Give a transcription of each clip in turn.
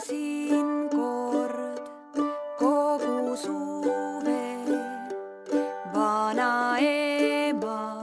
elasin kord kogu suve. Vana ema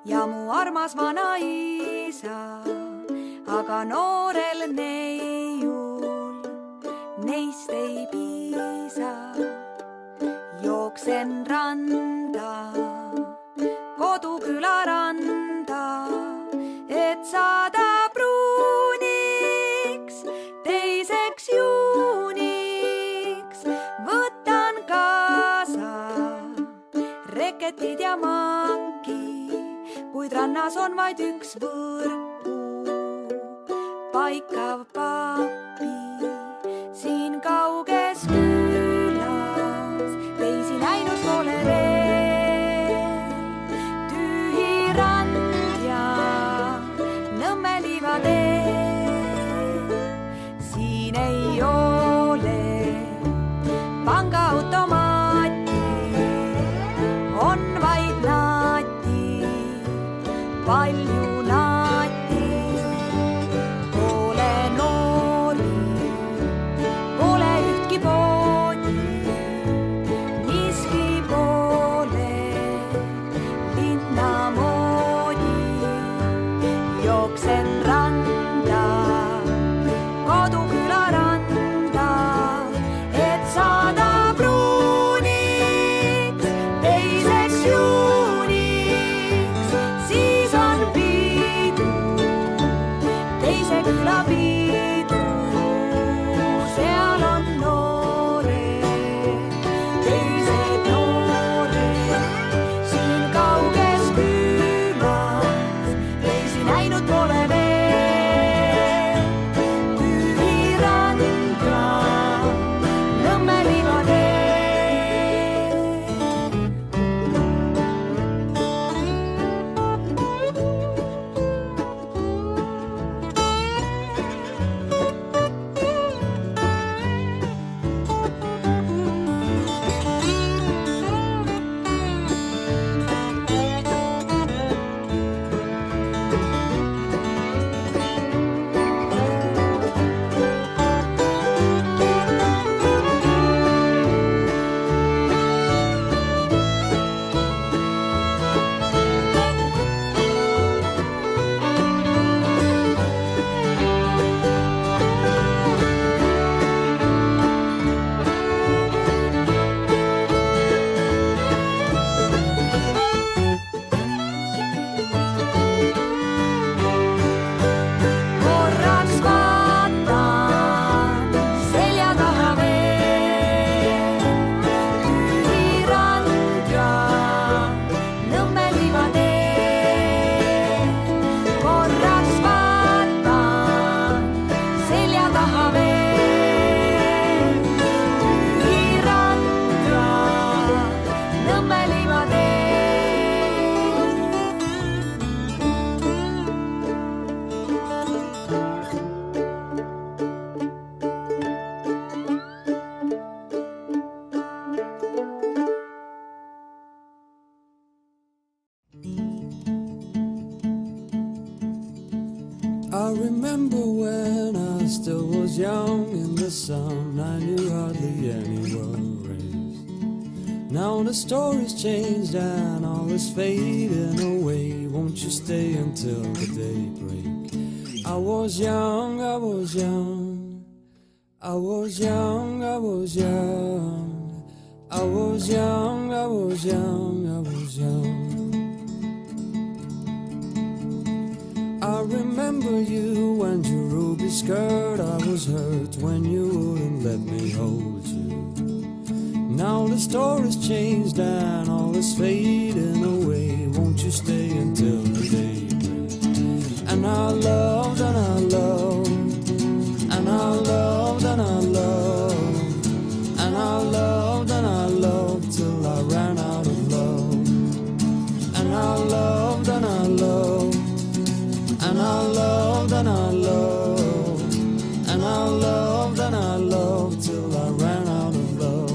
ja mu armas vana isa, aga noorel neiul neist ei piisa. Jooksen randa, koduküla randa, et saada pruuniks teiseks juuniks. Võtan kaasa reketid ja manki, kuid rannas on vaid üks võrku paikav papi. Siin kauges külas teisi näinud pole veel. Tühi rand ja Nõmme liivatee. Siin ei ole pangaautomaati, on vaid naati, palju naati. Pole noori, pole ühtki poodi, miski pole linna moodi. Jooksen randa, koduküla randa, et saada pruuniks teiseks juuniks. Siis on piidu, teise küla piidu, seal on noored, teised noored. Siin kauges külas teisi näinud pole veel. Tühi rand ja Nõmme liivatee. Korraks vaatan selja taha veel. Tühi rand ja Nõmme liivatee. Korraks vaatan selja taha veel. Tühi rand ja Nõmme liivatee. I remember when I still was young in the sun, I knew hardly any worries. Now the story's changed and all is fading away. Won't you stay until the daybreak? I was young, I was young, I was young, I was young, I was young, I was young, I was young. I remember you and your ruby skirt. I was hurt when you wouldn't let me hold you. Now the story's changed and all is fading away. Won't you stay until the daybreak? And I loved and I loved and I loved and I loved and I loved and I loved till I ran out of love. And I loved and I loved and I loved and I loved and I loved and I loved till I ran out of love.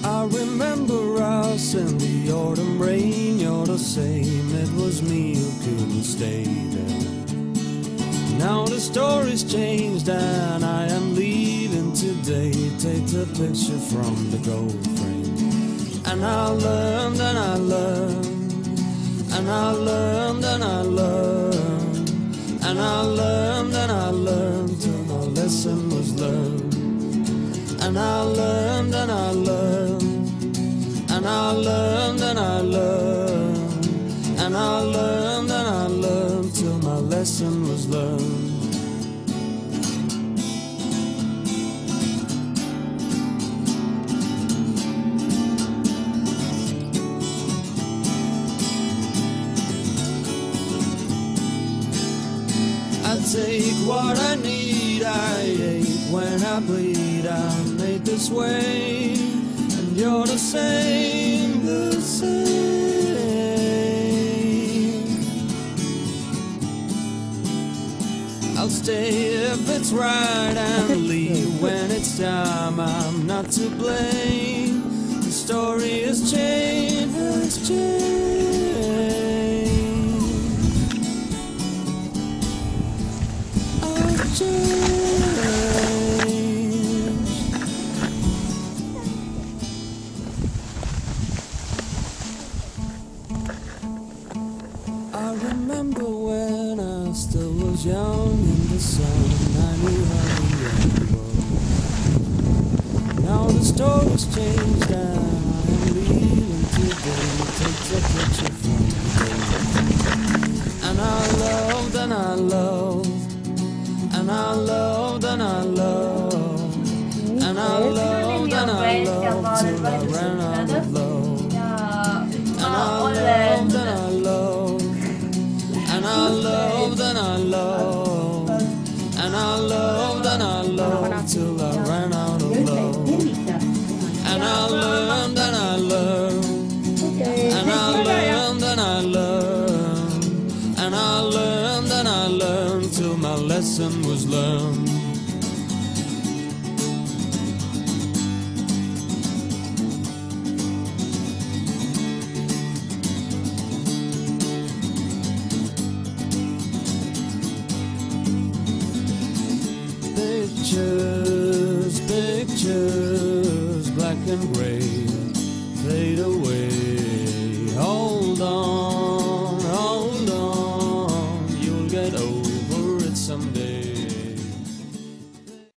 I remember us in the autumn rain. You're the same, it was me who couldn't stay there. the story's changed and I am leaving today. Take the picture from the gold frame. And I learned and I learned, and I learned and I learned, and I learned and I learned till my lesson was learned. And I learned and I learned, and I learned and I learned, and I learned and I learned till my lesson was learned. I take what I need, I ache when I bleed, I'm made this way, and you're the same, the same. I'll stay if it's right and leave when it's time, I'm not to blame. The story has changed, has changed. I remember when I still was young in the sun, I knew how the end was. Now the story's changed and I'm leaving today. Take the picture from today. And I loved and I loved, and I loved and I loved, and I loved and I loved till I ran out of love. And I loved and I loved, and I loved and I loved, and I loved and I loved till I ran out of love. And I learned and I learned, and I learned and I learned, and I learned and I learned till my lesson was learned. Pictures, pictures, black and gray, fade away. Hold on.